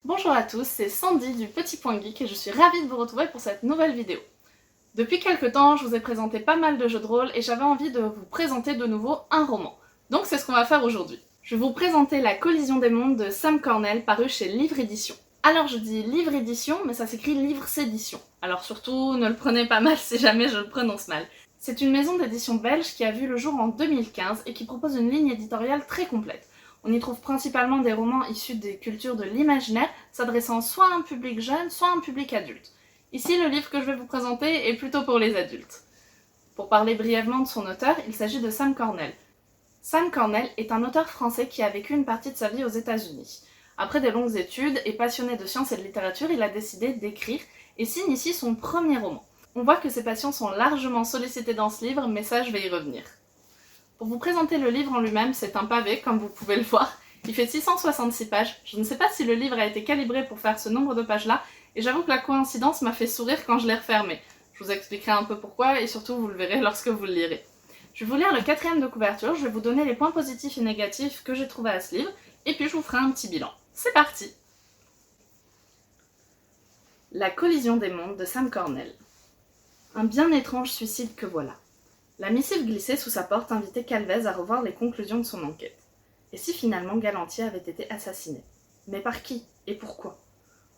Bonjour à tous, c'est Sandy du Petit Point Geek et je suis ravie de vous retrouver pour cette nouvelle vidéo. Depuis quelques temps, je vous ai présenté pas mal de jeux de rôle et j'avais envie de vous présenter de nouveau un roman. Donc c'est ce qu'on va faire aujourd'hui. Je vais vous présenter La Collision des mondes de Sam Cornell, paru chez Livre Édition. Alors je dis Livre Édition, mais ça s'écrit Livre Sédition. Alors surtout, ne le prenez pas mal si jamais je le prononce mal. C'est une maison d'édition belge qui a vu le jour en 2015 et qui propose une ligne éditoriale très complète. On y trouve principalement des romans issus des cultures de l'imaginaire, s'adressant soit à un public jeune, soit à un public adulte. Ici, le livre que je vais vous présenter est plutôt pour les adultes. Pour parler brièvement de son auteur, il s'agit de Sam Cornell. Sam Cornell est un auteur français qui a vécu une partie de sa vie aux États-Unis. Après des longues études et passionné de sciences et de littérature, il a décidé d'écrire et signe ici son premier roman. On voit que ses passions sont largement sollicitées dans ce livre, mais ça je vais y revenir. Pour vous présenter le livre en lui-même, c'est un pavé, comme vous pouvez le voir. Il fait 666 pages. Je ne sais pas si le livre a été calibré pour faire ce nombre de pages-là, et j'avoue que la coïncidence m'a fait sourire quand je l'ai refermé. Je vous expliquerai un peu pourquoi, et surtout vous le verrez lorsque vous le lirez. Je vais vous lire le 4e de couverture, je vais vous donner les points positifs et négatifs que j'ai trouvés à ce livre, et puis je vous ferai un petit bilan. C'est parti! La collision des mondes de Sam Cornell. Un bien étrange suicide que voilà. La missive glissée sous sa porte invitait Calvez à revoir les conclusions de son enquête. Et si finalement Galantier avait été assassiné? Mais par qui? Et pourquoi?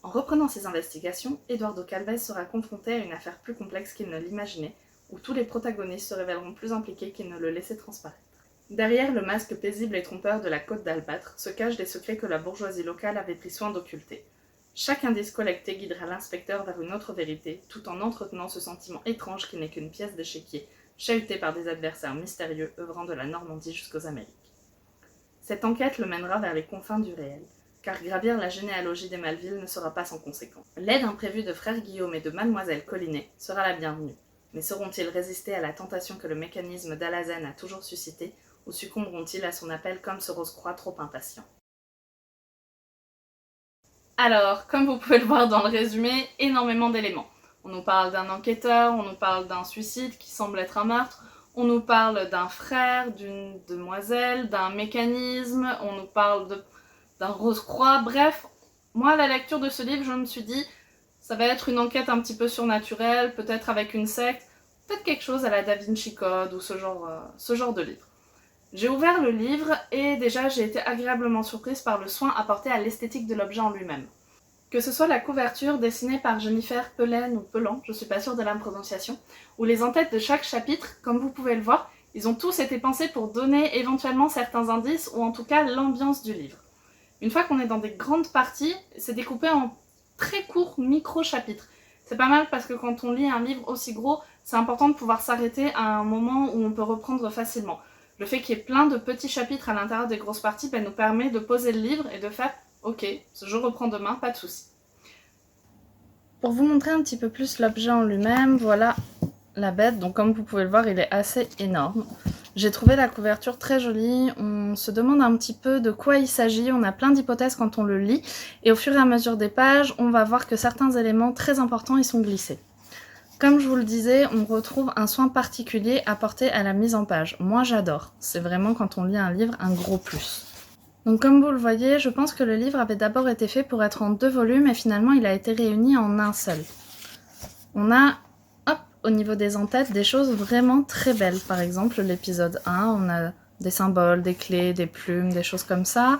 En reprenant ses investigations, Eduardo Calvez sera confronté à une affaire plus complexe qu'il ne l'imaginait, où tous les protagonistes se révéleront plus impliqués qu'ils ne le laissaient transparaître. Derrière le masque paisible et trompeur de la côte d'Albâtre se cachent des secrets que la bourgeoisie locale avait pris soin d'occulter. Chaque indice collecté guidera l'inspecteur vers une autre vérité, tout en entretenant ce sentiment étrange qui n'est qu'une pièce d'échiquier, chahuté par des adversaires mystérieux œuvrant de la Normandie jusqu'aux Amériques. Cette enquête le mènera vers les confins du réel, car gravir la généalogie des Malville ne sera pas sans conséquence. L'aide imprévue de frère Guillaume et de mademoiselle Collinet sera la bienvenue, mais sauront-ils résister à la tentation que le mécanisme d'Alazen a toujours suscitée, ou succomberont-ils à son appel comme ce Rose-Croix trop impatient? Alors, comme vous pouvez le voir dans le résumé, énormément d'éléments. On nous parle d'un enquêteur, on nous parle d'un suicide qui semble être un meurtre, on nous parle d'un frère, d'une demoiselle, d'un mécanisme, on nous parle d'un Rose-Croix, bref. Moi, à la lecture de ce livre, je me suis dit, ça va être une enquête un petit peu surnaturelle, peut-être avec une secte, peut-être quelque chose à la Da Vinci Code ou ce genre de livre. J'ai ouvert le livre et déjà j'ai été agréablement surprise par le soin apporté à l'esthétique de l'objet en lui-même. Que ce soit la couverture dessinée par Jennifer Pelen ou Pelan, je suis pas sûre de la prononciation, ou les en-têtes de chaque chapitre, comme vous pouvez le voir, ils ont tous été pensés pour donner éventuellement certains indices ou en tout cas l'ambiance du livre. Une fois qu'on est dans des grandes parties, c'est découpé en très courts micro-chapitres. C'est pas mal parce que quand on lit un livre aussi gros, c'est important de pouvoir s'arrêter à un moment où on peut reprendre facilement. Le fait qu'il y ait plein de petits chapitres à l'intérieur des grosses parties nous permet de poser le livre et de faire « Ok, je reprends demain, pas de souci ». Pour vous montrer un petit peu plus l'objet en lui-même, voilà la bête. Donc comme vous pouvez le voir, il est assez énorme. J'ai trouvé la couverture très jolie. On se demande un petit peu de quoi il s'agit. On a plein d'hypothèses quand on le lit. Et au fur et à mesure des pages, on va voir que certains éléments très importants y sont glissés. Comme je vous le disais, on retrouve un soin particulier apporté à la mise en page. Moi, j'adore. C'est vraiment, quand on lit un livre, un gros plus. Donc comme vous le voyez, je pense que le livre avait d'abord été fait pour être en 2 volumes et finalement il a été réuni en un seul. On a, hop, au niveau des en-têtes, des choses vraiment très belles. Par exemple, l'épisode 1, on a des symboles, des clés, des plumes, des choses comme ça.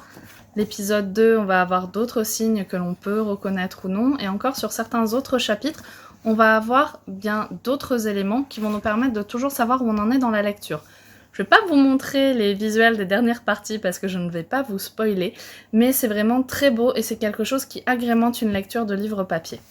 L'épisode 2, on va avoir d'autres signes que l'on peut reconnaître ou non. Et encore sur certains autres chapitres, on va avoir bien d'autres éléments qui vont nous permettre de toujours savoir où on en est dans la lecture. Je ne vais pas vous montrer les visuels des dernières parties parce que je ne vais pas vous spoiler, mais c'est vraiment très beau et c'est quelque chose qui agrémente une lecture de livre papier.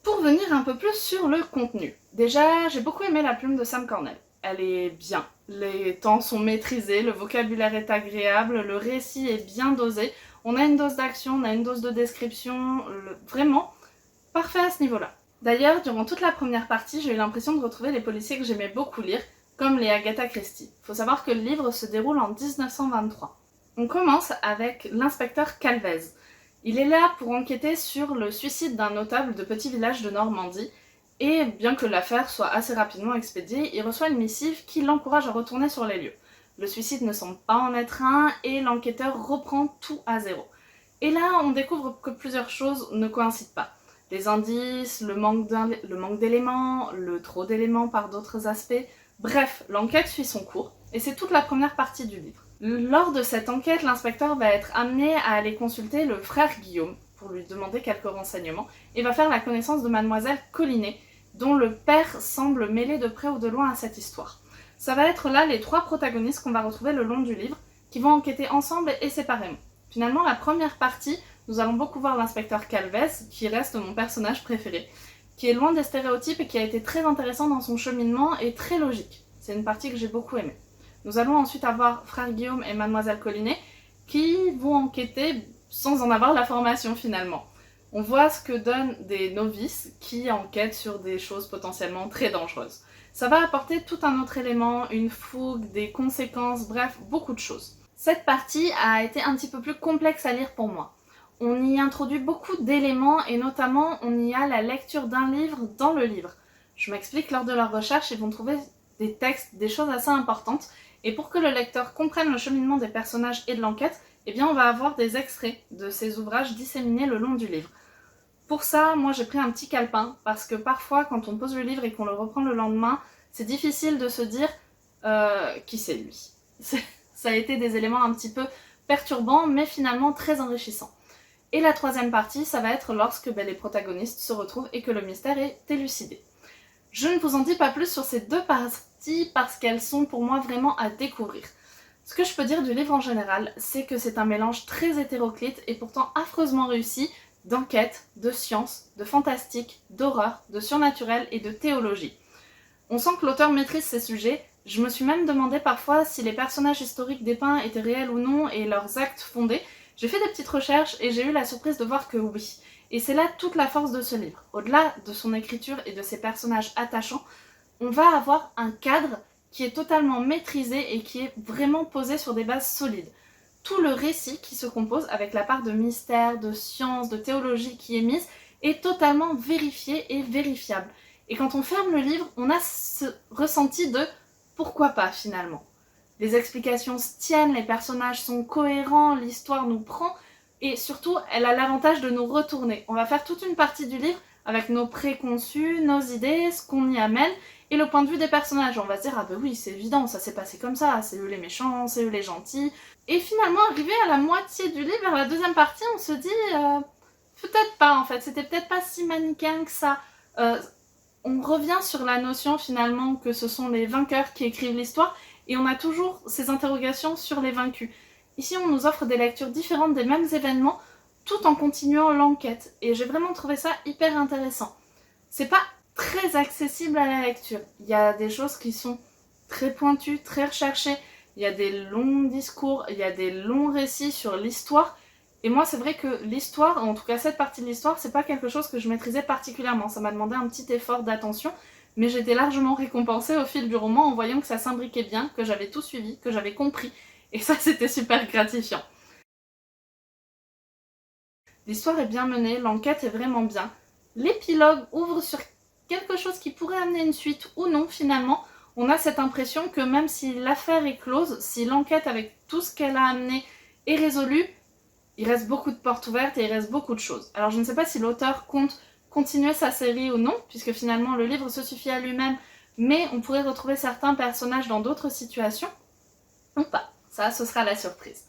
Pour venir un peu plus sur le contenu, déjà j'ai beaucoup aimé la plume de Sam Cornell. Elle est bien, les temps sont maîtrisés, le vocabulaire est agréable, le récit est bien dosé, on a une dose d'action, on a une dose de description, vraiment parfait à ce niveau-là. D'ailleurs, durant toute la première partie, j'ai eu l'impression de retrouver les policiers que j'aimais beaucoup lire, comme les Agatha Christie. Faut savoir que le livre se déroule en 1923. On commence avec l'inspecteur Calvez. Il est là pour enquêter sur le suicide d'un notable de petit village de Normandie, et bien que l'affaire soit assez rapidement expédiée, il reçoit une missive qui l'encourage à retourner sur les lieux. le suicide ne semble pas en être un et l'enquêteur reprend tout à zéro. Et là, on découvre que plusieurs choses ne coïncident pas. Les indices, le manque d'éléments, le trop d'éléments par d'autres aspects. Bref, l'enquête suit son cours et c'est toute la première partie du livre. Lors de cette enquête, l'inspecteur va être amené à aller consulter le frère Guillaume pour lui demander quelques renseignements et va faire la connaissance de mademoiselle Collinet, dont le père semble mêlé de près ou de loin à cette histoire. Ça va être là les 3 protagonistes qu'on va retrouver le long du livre, qui vont enquêter ensemble et séparément. Finalement, la première partie, nous allons beaucoup voir l'inspecteur Calvez, qui reste mon personnage préféré, qui est loin des stéréotypes et qui a été très intéressant dans son cheminement et très logique. C'est une partie que j'ai beaucoup aimée. Nous allons ensuite avoir frère Guillaume et mademoiselle Collinet, qui vont enquêter sans en avoir la formation finalement. On voit ce que donnent des novices qui enquêtent sur des choses potentiellement très dangereuses. Ça va apporter tout un autre élément, une fougue, des conséquences, bref, beaucoup de choses. Cette partie a été un petit peu plus complexe à lire pour moi. On y introduit beaucoup d'éléments et notamment on y a la lecture d'un livre dans le livre. Je m'explique, lors de leur recherche, ils vont trouver des textes, des choses assez importantes et pour que le lecteur comprenne le cheminement des personnages et de l'enquête, eh bien on va avoir des extraits de ces ouvrages disséminés le long du livre. Pour ça, moi j'ai pris un petit calepin, parce que parfois quand on pose le livre et qu'on le reprend le lendemain, c'est difficile de se dire qui c'est lui. Ça a été des éléments un petit peu perturbants, mais finalement très enrichissants. Et la troisième partie, ça va être lorsque les protagonistes se retrouvent et que le mystère est élucidé. Je ne vous en dis pas plus sur ces 2 parties, parce qu'elles sont pour moi vraiment à découvrir. Ce que je peux dire du livre en général, c'est que c'est un mélange très hétéroclite et pourtant affreusement réussi d'enquête, de science, de fantastique, d'horreur, de surnaturel et de théologie. On sent que l'auteur maîtrise ses sujets. Je me suis même demandé parfois si les personnages historiques dépeints étaient réels ou non et leurs actes fondés. J'ai fait des petites recherches et j'ai eu la surprise de voir que oui. Et c'est là toute la force de ce livre. Au-delà de son écriture et de ses personnages attachants, on va avoir un cadre qui est totalement maîtrisé et qui est vraiment posé sur des bases solides. Tout le récit qui se compose avec la part de mystère, de science, de théologie qui est mise est totalement vérifié et vérifiable. Et quand on ferme le livre, on a ce ressenti de pourquoi pas finalement. Les explications se tiennent, les personnages sont cohérents, l'histoire nous prend et surtout elle a l'avantage de nous retourner. On va faire toute une partie du livre avec nos préconçus, nos idées, ce qu'on y amène et le point de vue des personnages. On va se dire ah ben oui c'est évident, ça s'est passé comme ça, c'est eux les méchants, c'est eux les gentils. Et finalement arrivé à la moitié du livre, vers la deuxième partie, on se dit peut-être pas en fait, c'était peut-être pas si manichéen que ça. On revient sur la notion finalement que ce sont les vainqueurs qui écrivent l'histoire et on a toujours ces interrogations sur les vaincus. Ici on nous offre des lectures différentes des mêmes événements tout en continuant l'enquête et j'ai vraiment trouvé ça hyper intéressant. C'est pas très accessible à la lecture, il y a des choses qui sont très pointues, très recherchées, il y a des longs discours, il y a des longs récits sur l'histoire. Et moi, c'est vrai que l'histoire, en tout cas cette partie de l'histoire, c'est pas quelque chose que je maîtrisais particulièrement. Ça m'a demandé un petit effort d'attention, mais j'étais largement récompensée au fil du roman en voyant que ça s'imbriquait bien, que j'avais tout suivi, que j'avais compris. Et ça, c'était super gratifiant. L'histoire est bien menée, l'enquête est vraiment bien. L'épilogue ouvre sur quelque chose qui pourrait amener une suite ou non finalement. On a cette impression que même si l'affaire est close, si l'enquête avec tout ce qu'elle a amené est résolue, il reste beaucoup de portes ouvertes et il reste beaucoup de choses. Alors je ne sais pas si l'auteur compte continuer sa série ou non, puisque finalement le livre se suffit à lui-même, mais on pourrait retrouver certains personnages dans d'autres situations, ou pas. Ça, ce sera la surprise.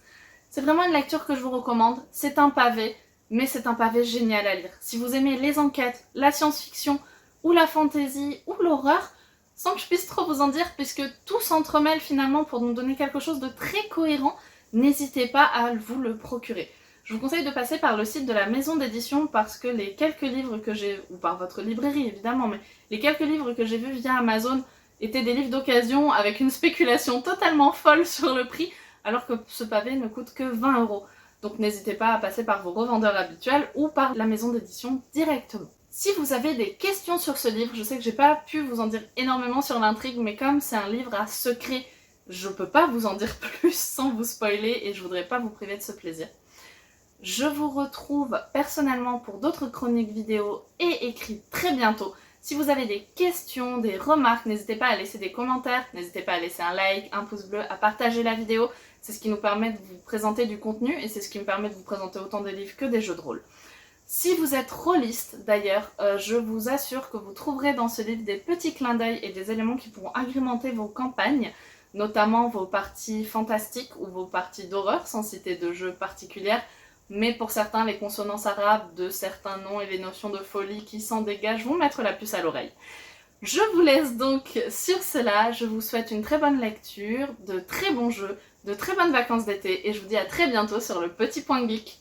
C'est vraiment une lecture que je vous recommande, c'est un pavé, mais c'est un pavé génial à lire. Si vous aimez les enquêtes, la science-fiction, ou la fantasy, ou l'horreur, sans que je puisse trop vous en dire, puisque tout s'entremêle finalement pour nous donner quelque chose de très cohérent, n'hésitez pas à vous le procurer. Je vous conseille de passer par le site de la maison d'édition parce que les quelques livres que j'ai, ou par votre librairie évidemment, mais les quelques livres que j'ai vus via Amazon étaient des livres d'occasion avec une spéculation totalement folle sur le prix, alors que ce pavé ne coûte que 20 €. Donc n'hésitez pas à passer par vos revendeurs habituels ou par la maison d'édition directement. Si vous avez des questions sur ce livre, je sais que j'ai pas pu vous en dire énormément sur l'intrigue, mais comme c'est un livre à secret, je peux pas vous en dire plus sans vous spoiler et je voudrais pas vous priver de ce plaisir. Je vous retrouve personnellement pour d'autres chroniques vidéo et écrits très bientôt. Si vous avez des questions, des remarques, n'hésitez pas à laisser des commentaires, n'hésitez pas à laisser un like, un pouce bleu, à partager la vidéo. C'est ce qui nous permet de vous présenter du contenu et c'est ce qui me permet de vous présenter autant des livres que des jeux de rôle. Si vous êtes rôliste d'ailleurs, je vous assure que vous trouverez dans ce livre des petits clins d'œil et des éléments qui pourront agrémenter vos campagnes, notamment vos parties fantastiques ou vos parties d'horreur, sans citer de jeux particuliers, mais pour certains, les consonances arabes de certains noms et les notions de folie qui s'en dégagent vont mettre la puce à l'oreille. Je vous laisse donc sur cela, je vous souhaite une très bonne lecture, de très bons jeux, de très bonnes vacances d'été et je vous dis à très bientôt sur le Petit Point Geek.